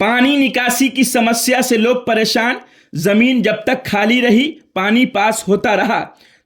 पानी निकासी की समस्या से लोग परेशान, जमीन जब तक खाली रही पानी पास होता रहा।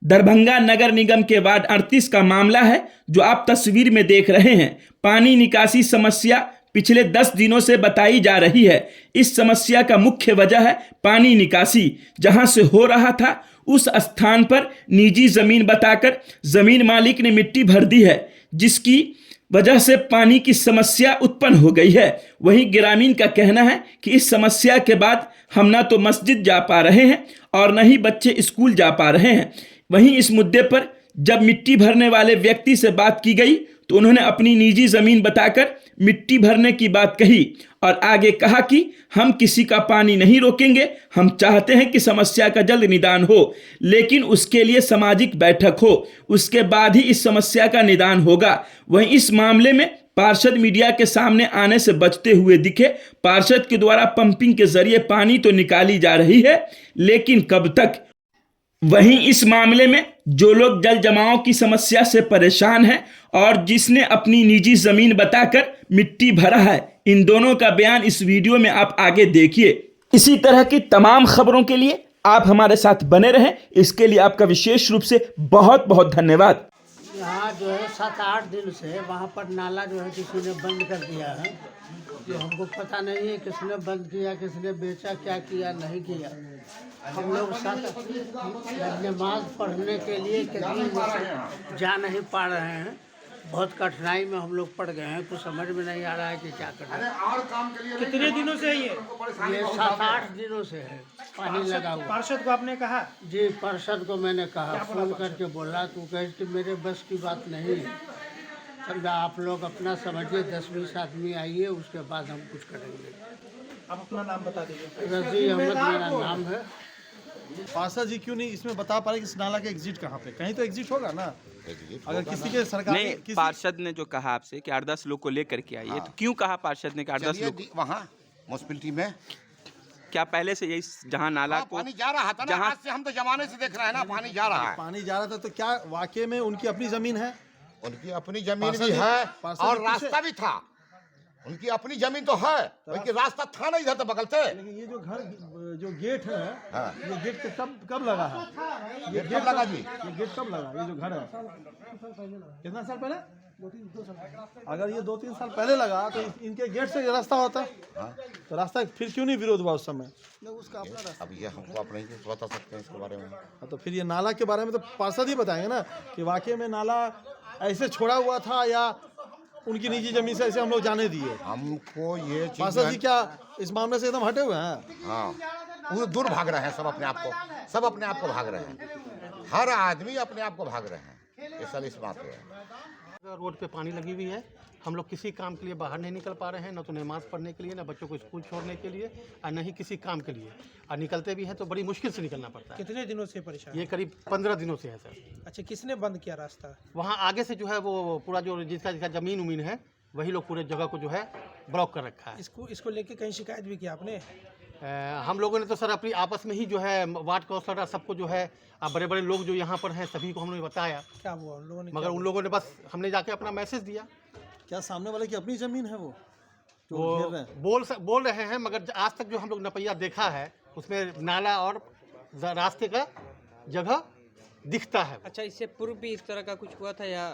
दरभंगा नगर निगम के वार्ड 38 का मामला है जो आप तस्वीर में देख रहे हैं। पानी निकासी समस्या पिछले 10 दिनों से बताई जा रही है। इस समस्या का मुख्य वजह है पानी निकासी। जहां से हो रहा था उस स्थान पर निजी जमीन बताकर जमीन मालिक ने मिट्टी भर दी है, जिसकी वजह से पानी की समस्या उत्पन्न हो गई है। वहीं ग्रामीण का कहना है कि इस समस्या के बाद हम ना तो मस्जिद जा पा रहे हैं और न ही बच्चे स्कूल जा पा रहे हैं। वहीं इस मुद्दे पर जब मिट्टी भरने वाले व्यक्ति से बात की गई तो उन्होंने अपनी निजी जमीन बताकर मिट्टी भरने की बात कही और आगे कहा कि हम किसी का पानी नहीं रोकेंगे, हम चाहते हैं कि समस्या का जल्द निदान हो, लेकिन उसके लिए सामाजिक बैठक हो, उसके बाद ही इस समस्या का निदान होगा। वहीं इस मामले में पार्षद मीडिया के सामने आने से बचते हुए दिखे। पार्षद के द्वारा पंपिंग के जरिए पानी तो निकाली जा रही है, लेकिन कब तक। वहीं इस मामले में जो लोग जल जमाव की समस्या से परेशान हैं और जिसने अपनी निजी जमीन बताकर मिट्टी भरा है, इन दोनों का बयान इस वीडियो में आप आगे देखिए। इसी तरह की तमाम खबरों के लिए आप हमारे साथ बने रहें। इसके लिए आपका विशेष रूप से बहुत बहुत धन्यवाद। यहाँ जो है 7-8 दिन से वहाँ पर नाला जो है किसी ने बंद कर दिया है, जो हमको पता नहीं है किसने बंद किया, किसने बेचा, क्या किया नहीं किया। हम लोग नमाज पढ़ने के लिए कहीं जा नहीं पा रहे हैं। बहुत कठिनाई में हम लोग पड़ गए हैं, कुछ समझ में नहीं आ रहा है कि क्या करें। कितने दिनों से है ये 7-8 दिनों से है पानी लगा हुआ। पार्षद को आपने कहा? जी, पार्षद को मैंने कहा, फोन करके बोला तो कहे कि मेरे बस की बात नहीं है, समझा। आप लोग अपना समझिए, 10-20 आदमी आइए, उसके बाद हम कुछ करेंगे। आप अपना नाम बता दीजिए। रजी अहमद मेरा नाम है। पार्षद जी क्यों नहीं इसमें बता पा रहे कि इस नाला का एग्जिट कहाँ पे? कहीं तो एग्जिट होगा ना। अगर किसी के सरकार नहीं, पार्षद ने जो कहा आपसे कि 8-10 लोग को लेकर के आइए, तो क्यों कहा पार्षद ने कि 8-10 लोग वहाँ म्यूनसिपैलिटी में? क्या पहले से यही जहाँ नाला को पानी जा रहा था ना, आज से हम तो जमाने से देख रहे हैं ना, पानी जा रहा है। पानी जा रहा था तो क्या वाकई में उनकी अपनी जमीन है? उनकी अपनी जमीन भी है और रास्ता भी था। उनकी अपनी जमीन तो है, उनकी रास्ता था ना इधर तो बगल से। लेकिन ये जो घर जो गेट है, ये गेट कब लगा है? ये कब लगा जी? ये गेट कब लगा? ये जो घर है कितना साल पहले? 2 साल। अगर ये 2-3 साल पहले लगा तो इनके गेट से रास्ता होता, तो रास्ता फिर क्यों नहीं विरोध हुआ उस समय? उसका अपना रास्ता। अब ये हमको आप नहीं बता सकते हैं इसके बारे में। तो फिर ये नाला के बारे में तो पार्षद ही बताएंगे ना कि वाकई में नाला ऐसे छोड़ा हुआ था या उनकी निजी जमीन से ऐसे हम लोग जाने दिए। हमको ये पार्षद जी क्या इस मामले से एकदम हटे हुए हैं? हाँ, वो दूर भाग रहे हैं, सब अपने आप को भाग रहे हैं। हर आदमी अपने आप को भाग रहे हैं। ये सब इस बात पे है। रोड पे पानी लगी हुई है, हम लोग किसी काम के लिए बाहर नहीं निकल पा रहे हैं, न तो नमाज पढ़ने के लिए, न बच्चों को स्कूल छोड़ने के लिए, और न ही किसी काम के लिए। और निकलते भी हैं तो बड़ी मुश्किल से निकलना पड़ता है। कितने दिनों से परेशान? ये करीब 15 दिनों से है सर। अच्छा, किसने बंद किया रास्ता? वहाँ आगे से जो है वो पूरा जो जिसका जमीन उमीन है, वही लोग पूरे जगह को जो है ब्लॉक कर रखा है। इसको लेके कहीं शिकायत भी किया आपने? हम लोगों ने तो सर अपनी आपस में ही जो है वार्ड काउंसलर सबको जो है बड़े बड़े लोग जो यहाँ पर हैं सभी को हमने बताया। क्या हुआ उन लोगों ने? मगर उन लोगों ने बस हमने जाके अपना मैसेज दिया। क्या सामने वाले की अपनी जमीन है? वो बोल रहे हैं, मगर आज तक जो हम लोग नपैया देखा है उसमें नाला और रास्ते का जगह दिखता है। अच्छा, इससे पूर्व भी इस तरह का कुछ हुआ था या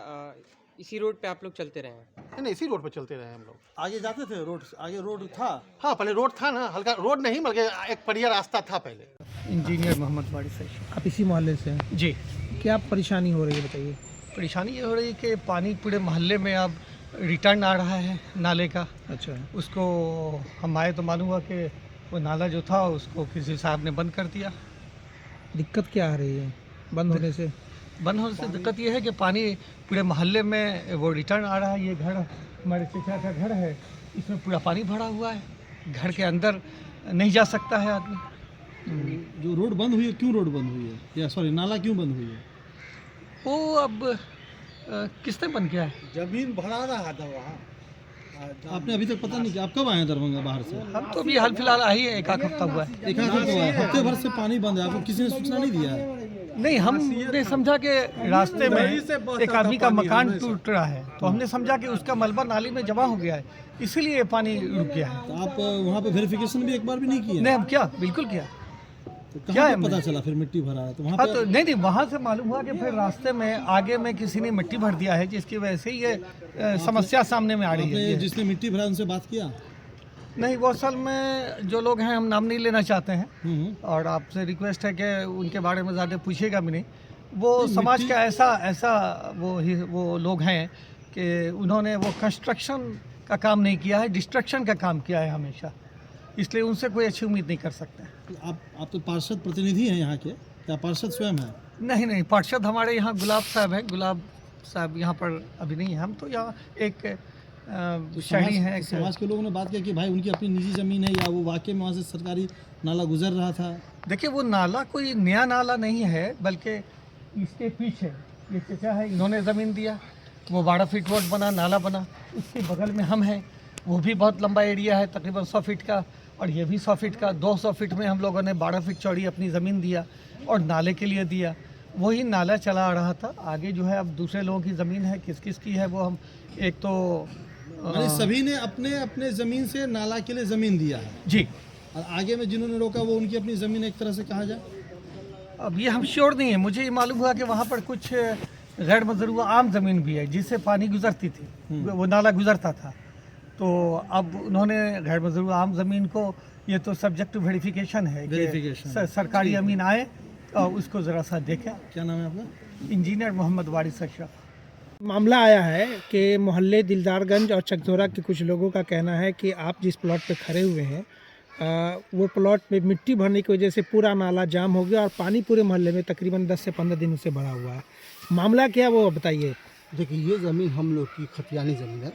इसी रोड पे आप लोग चलते रहे? नहीं, इसी रोड पे चलते रहे हम लोग। आगे जाते थे? आगे रोड था? हाँ, पहले रोड था ना, हल्का रोड नहीं बल्कि एक बढ़िया रास्ता था पहले। इंजीनियर मोहम्मद वारिस है। आप इसी मोहल्ले से हैं? जी। क्या परेशानी हो रही है बताइए? परेशानी ये हो रही है कि पानी पूरे मोहल्ले में अब रिटर्न आ रहा है नाले का। अच्छा, उसको हम आए तो मालूम हुआ कि वो नाला जो था उसको किसी साहब ने बंद कर दिया। दिक्कत क्या आ रही है बंद होने से? बंद होने से दिक्कत ये है कि पानी पूरे मोहल्ले में वो रिटर्न आ रहा है। ये घर हमारे चचा का घर है, इसमें पूरा पानी भरा हुआ है, घर के अंदर नहीं जा सकता है आदमी। जो रोड बंद हुई है, क्यों रोड बंद हुई है, या सॉरी नाला क्यों बंद हुई है? वो अब किसने बंद किया है? जमीन भरा रहा था वहाँ। आपने अभी तक पता नहीं कि आप कब आए हैं दरभंगा बाहर से? हम तो अभी हाल फिलहाल आई है, एक आध हफ्ता हुआ है। एक आध हफ्ता हुआ है, हफ्ते भर से पानी बंद है, आपको किसी ने सूचना नहीं दिया है? नहीं, हमने समझा कि रास्ते में एक आदमी का मकान टूट रहा है, तो हमने समझा कि उसका मलबा नाली में जमा हो गया है, इसीलिए ये पानी रुक गया है। तो आप वहाँ पे वेरिफिकेशन भी एक बार भी नहीं किए? नहीं, हम क्या, बिल्कुल किया। तो क्या कहाँ है पे पता चला फिर मिट्टी भरा है? तो वहाँ हाँ, पे तो नहीं, वहाँ से मालूम हुआ कि फिर रास्ते में आगे में किसी ने मिट्टी भर दिया है, जिसकी वजह से ये समस्या सामने में आ रही आपने है। जिसने मिट्टी भरा उनसे बात किया? नहीं, वो असल में जो लोग हैं, हम नाम नहीं लेना चाहते हैं और आपसे रिक्वेस्ट है कि उनके बारे में ज़्यादा पूछिएगा भी नहीं। वो समाज का ऐसा वो लोग हैं कि उन्होंने वो कंस्ट्रक्शन का काम नहीं किया है, डिस्ट्रक्शन का काम किया है हमेशा, इसलिए उनसे कोई अच्छी उम्मीद नहीं कर सकते। आप तो पार्षद प्रतिनिधि हैं यहाँ के, क्या पार्षद स्वयं हैं? नहीं, पार्षद हमारे यहाँ गुलाब साहब हैं। गुलाब साहब यहाँ पर अभी नहीं है, हम तो यहाँ एक शहरी हैं। समाज के लोगों ने बात की कि भाई उनकी अपनी निजी ज़मीन है, या वो वाकई में वहाँ से सरकारी नाला गुजर रहा था? देखिए, वो नाला कोई नया नाला नहीं है, बल्कि इसके पीछे ये चचा है, इन्होंने ज़मीन दिया, वो 12 फीट रोड बना, नाला बना। उसके बगल में हम हैं, वो भी बहुत लंबा एरिया है, तकरीबन 100 फीट का, और ये भी 100 फीट का। 200 फीट में हम लोगों ने 12 फीट चौड़ी अपनी ज़मीन दिया और नाले के लिए दिया। वही नाला चला आ रहा था। आगे जो है अब दूसरे लोगों की ज़मीन है, किस किस की है वो हम एक तो सभी ने अपने अपने ज़मीन से नाला के लिए ज़मीन दिया है जी। और आगे में जिन्होंने रोका वो उनकी अपनी ज़मीन एक तरह से कहा जाए। अब ये हम श्योर नहीं है, मुझे ये मालूम हुआ कि वहाँ पर कुछ गैर मजरूआ आम ज़मीन भी है जिससे पानी गुजरती थी, वो नाला गुजरता था। तो अब उन्होंने गैर मजरूआ आम ज़मीन को, ये तो सब्जेक्ट टू वेरिफिकेशन है कि सरकारी अमीन आए और उसको ज़रा सा देखें। क्या नाम है आपका? इंजीनियर मोहम्मद वारिस अशरफ। मामला आया है कि मोहल्ले दिलदारगंज और चकधोरा के कुछ लोगों का कहना है कि आप जिस प्लॉट पे खड़े हुए हैं वो प्लॉट पे मिट्टी भरने की वजह से पूरा नाला जाम हो गया और पानी पूरे मोहल्ले में तकरीबन 10 से 15 दिन से भरा हुआ है। मामला क्या वो बताइए। देखिए, ये ज़मीन हम लोग की खतियानी ज़मीन है,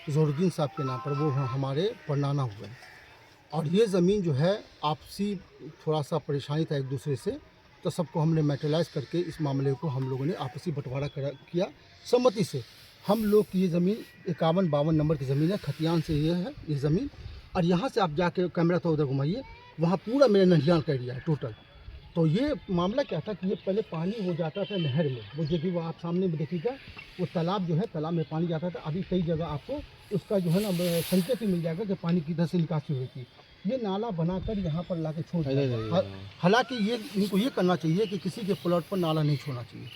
ज़ोरुद्दीन साहब के नाम पर, वो हमारे परनाना हुए हैं। और ये ज़मीन जो है आपसी थोड़ा सा परेशानी था एक दूसरे से, तो सबको हमने मेटलाइज करके इस मामले को हम लोगों ने आपसी बंटवारा किया सम्मति से। हम लोग की ये ज़मीन 51-52 नंबर की ज़मीन है, खतियान से ये है ये ज़मीन। और यहाँ से आप जाके कैमरा तो उधर घुमाइए, वहाँ पूरा मेरा नहियाल का एरिया है टोटल। तो ये मामला क्या था कि ये पहले पानी हो जाता था नहर में, वो जो कि वो आप सामने में देखिएगा, वो तालाब जो है, तालाब में पानी जाता था। अभी कई जगह आपको उसका जो है ना संकेत ही मिल जाएगा कि पानी किधर से निकासी हुई थी। ये नाला बनाकर यहाँ पर ला के छोड़ दिया। हालांकि ये इनको ये करना चाहिए कि किसी के प्लॉट पर नाला नहीं छोड़ना चाहिए,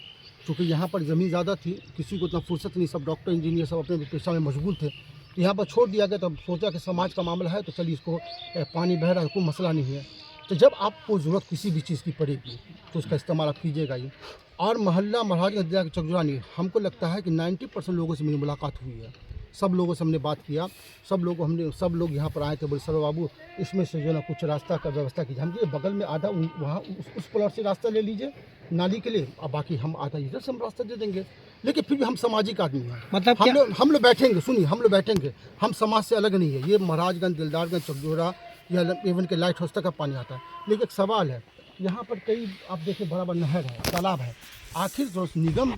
क्योंकि यहाँ पर ज़मीन ज़्यादा थी, किसी को इतना फुर्सत नहीं, सब डॉक्टर इंजीनियर सब अपने पेशा में मशगूल थे। तो यहाँ पर छोड़ दिया गया, तब सोचा कि समाज का मामला है तो चलिए इसको, पानी बह रहा है, कोई मसला नहीं है। तो जब आपको ज़रूरत किसी भी चीज़ की पड़ेगी तो उसका इस्तेमाल आप कीजिएगा ही। और मोहल्ला महाराजगंज जिला के चकधोरा नहीं, हमको लगता है कि 90% लोगों से मेरी मुलाकात हुई है, सब लोगों से हमने बात किया, सब लोग यहाँ पर आए थे, बोले सर बाबू इसमें से जो है ना कुछ रास्ता का व्यवस्था कीजिए। हम ये बगल में आधा वहाँ उस प्लॉट से रास्ता ले लीजिए नाली के लिए, और बाकी हम आधा इधर से हम रास्ता दे देंगे। लेकिन फिर भी हम सामाजिक आदमी हैं, मतलब हम लोग बैठेंगे, सुनिए, हम लोग बैठेंगे, हम समाज से अलग नहीं है। ये महाराजगंज, दिलदारगंज, चकधोरा या इवन के लाइट हाउस तक का पानी आता है। लेकिन एक सवाल है, यहाँ पर कई आप देखिए बड़ा बड़ा नहर है, तालाब है, आखिर जो निगम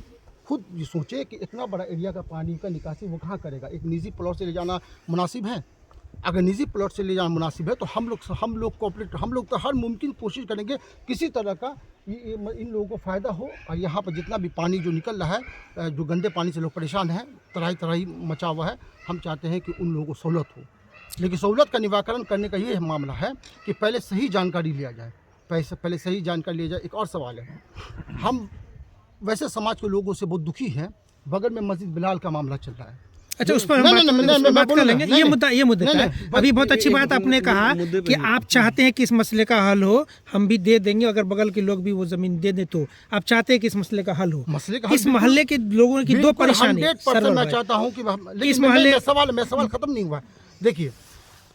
खुद ये सोचे कि इतना बड़ा एरिया का पानी का निकासी वो कहाँ करेगा? एक निजी प्लॉट से ले जाना मुनासिब है? अगर निजी प्लॉट से ले जाना मुनासिब है तो हम लोग कोऑपरेट, हम लोग तो हर मुमकिन कोशिश करेंगे किसी तरह का इन लोगों को फ़ायदा हो। और यहाँ पर जितना भी पानी जो निकल रहा है, जो गंदे पानी से लोग परेशान हैं, तराही मचा हुआ है, हम चाहते हैं कि उन लोगों को सहूलत हो। लेकिन सहूलत का निवारण करने का ये मामला है कि पहले सही जानकारी लिया जाए, पहले सही जानकारी लिया जाए। एक और सवाल है, हम वैसे समाज के लोगों से बहुत दुखी हैं, बगल में मस्जिद बिलाल का मामला चल रहा है। अच्छा, उस पर हम बात कर लेंगे। ये मुद्दा है। अभी बहुत अच्छी बात आपने कहा कि आप चाहते हैं कि इस मसले का हल हो, हम भी दे देंगे, अगर बगल के लोग भी वो जमीन दे दें तो आप चाहते हैं कि इस मसले का हल हो। इस मोहल्ले के लोगों की दो परेशानी, मैं चाहता हूँ कि इस मोहल्ले सवाल खत्म नहीं हुआ। देखिए,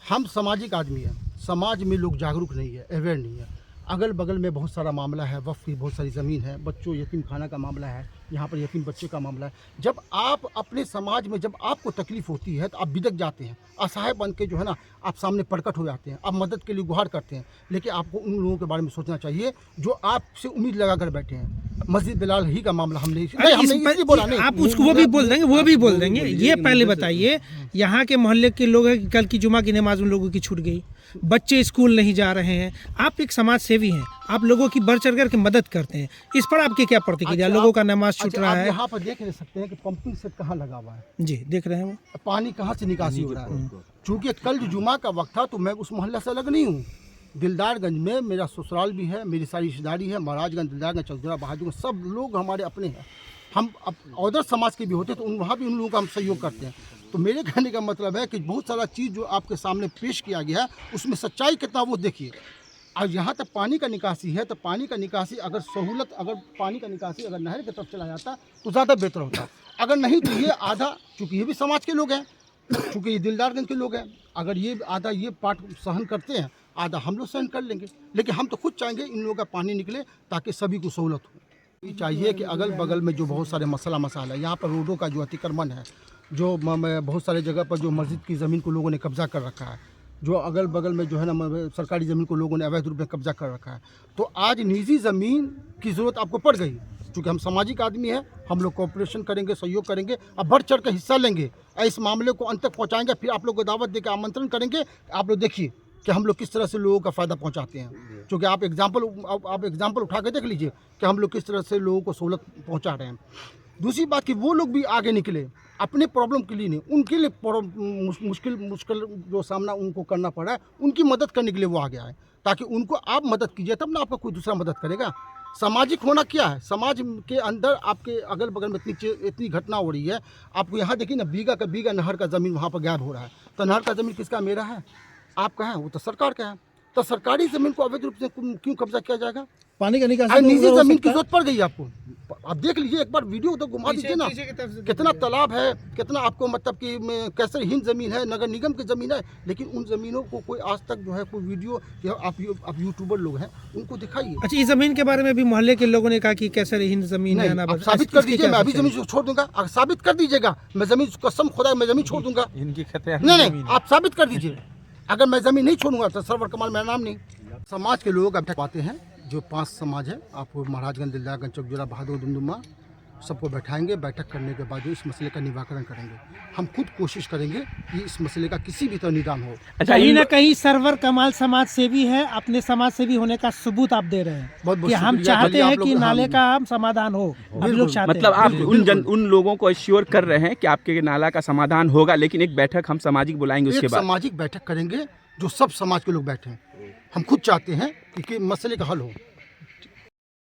हम सामाजिक आदमी हैं, समाज में लोग जागरूक नहीं है, अवेयर नहीं है। अगल बगल में बहुत सारा मामला है, वक्फ की बहुत सारी ज़मीन है, बच्चों यतीम खाना का मामला है, यहाँ पर यतीम बच्चे का मामला है। जब आप अपने समाज में जब आपको तकलीफ़ होती है तो आप बिदक जाते हैं, असहाय बन के जो है ना आप सामने प्रकट हो जाते हैं, आप मदद के लिए गुहार करते हैं। लेकिन आपको उन लोगों के बारे में सोचना चाहिए जो आपसे उम्मीद लगा कर बैठे हैं। मस्जिद बिलाल ही का मामला हमने बोला नहीं, आप उसको वो भी बोल देंगे, ये पहले बताइए, यहाँ के मोहल्ले के लोग हैं, कल की जुमा की नमाज उन लोगों की छूट गई, बच्चे स्कूल नहीं जा रहे हैं, आप एक समाज सेवी हैं, आप लोगों की बढ़ चढ़ कर के मदद करते हैं, इस पर आपकी क्या प्रतिक्रिया? लोगों का नमाज छूट रहा है, यहाँ पर देख नहीं सकते हैं कि पंपिंग सेट कहाँ लगा हुआ है, जी देख रहे हैं वो पानी कहाँ से निकासी हो रहा है। चूँकि कल जो जुमा का वक्त था तो मैं उस मोहल्ले से अलग नहीं हूँ। दिलदारगंज में मेरा ससुराल भी है, मेरी सारी रिश्तेदारी है, महाराजगंज, दिलदारगंज, चौधरा, बहादुर, सब लोग हमारे अपने हैं। हम अब अदर समाज के भी होते तो वहाँ भी उन लोगों का हम सहयोग करते हैं। तो मेरे कहने का मतलब है कि बहुत सारा चीज़ जो आपके सामने पेश किया गया है उसमें सच्चाई कितना वो देखिए। और यहाँ तक पानी का निकासी है तो पानी का निकासी अगर सहूलत, अगर पानी का निकासी अगर नहर की तरफ चला जाता तो ज़्यादा बेहतर होता। अगर नहीं तो ये आधा, चूँकि ये भी समाज के लोग हैं, चूँकि ये दिलदारगंज के लोग हैं, अगर ये आधा ये पार्ट सहन करते हैं, आधा हम लोग सहन कर लेंगे। लेकिन हम तो खुद चाहेंगे इन लोगों का पानी निकले ताकि सभी को सहूलत हो। ये चाहिए कि अगल बगल में जो बहुत सारे मसाला है, यहाँ पर रोडों का जो अतिक्रमण है, जो बहुत सारे जगह पर जो मस्जिद की ज़मीन को लोगों ने कब्जा कर रखा है, जो अगल बगल में जो है ना सरकारी ज़मीन को लोगों ने अवैध रूप में कब्जा कर रखा है, तो आज निजी ज़मीन की ज़रूरत आपको पड़ गई। क्योंकि हम सामाजिक आदमी हैं, हम लोग कोऑपरेशन करेंगे, सहयोग करेंगे, अब बढ़ चढ़ कर हिस्सा लेंगे, इस मामले को अंत तक पहुँचाएँगे। फिर आप लोग को दावत देकर आमंत्रण करेंगे, आप लोग देखिए कि हम लोग किस तरह से लोगों का फ़ायदा पहुंचाते हैं। क्योंकि आप एग्जाम्पल उठा के देख लीजिए कि हम लोग किस तरह से लोगों को सहूलत पहुंचा रहे हैं। दूसरी बात कि वो लोग भी आगे निकले, अपने प्रॉब्लम के लिए नहीं, उनके लिए मुश्किल जो सामना उनको करना पड़ा है उनकी मदद करने के लिए वो आगे आए, ताकि उनको आप मदद कीजिए तब ना आपका कोई दूसरा मदद करेगा। सामाजिक होना क्या है? समाज के अंदर आपके अगल बगल में इतनी घटना हो रही है। आपको यहाँ देखिए ना, बीघा का बीघा नहर का ज़मीन वहाँ पर गायब हो रहा है। तो नहर का ज़मीन किसका? मेरा है, आपका है, वो तो सरकार का है। तो सरकारी ज़मीन को अवैध रूप से क्यों कब्जा किया जाएगा? पानी का निकासी निजी ज़मीन की जरूरत पड़ गई आपको। आप देख लीजिए एक बार वीडियो तो घुमा दीजिए ना, कितना तालाब है, कितना आपको मतलब कि कैसे हीन ज़मीन है, नगर निगम की ज़मीन है, लेकिन उन ज़मीनों को कोई आज तक जो है कोई वीडियो, या आप यूट्यूबर लोग हैं उनको दिखाइए। अच्छा, इस ज़मीन के बारे में भी मोहल्ले के लोगों ने कहा कि कैसे हीन ज़मीन है ना, साबित कर दीजिए। मैं अभी ज़मीन छोड़ दूंगा, अगर साबित कर दीजिएगा मैं ज़मीन, कसम खुदा मैं ज़मीन छोड़ दूंगा। नहीं, आप साबित कर दीजिए। अगर मैं ज़मीन नहीं छोड़ूंगा तो सरवर कमाल मेरा नाम नहीं। समाज के लोग अब तक आते हैं, जो 5 समाज है, आपको महाराजगंज, दिलदारगंज, चौकजोरा, बहादुर, दुमदुमा, सबको बैठाएंगे। बैठक करने के बाद जो इस मसले का निराकरण करेंगे, हम खुद कोशिश करेंगे कि इस मसले का किसी भी तरह निदान हो। अच्छा, कहीं ना कहीं सरवर कमाल समाज सेवी है, अपने समाज सेवी होने का सबूत आप दे रहे हैं बहुत कि हम चाहते हैं कि नाले का समाधान हो। हम लोग चाहते हैं, मतलब आप उन लोगों को एश्योर कर रहे हैं कि आपके नाला का समाधान होगा, लेकिन एक बैठक हम सामाजिक बुलाएंगे उसके बाद। सामाजिक बैठक करेंगे जो सब समाज के लोग बैठे हैं। हम खुद चाहते हैं कि मसले का हल हो।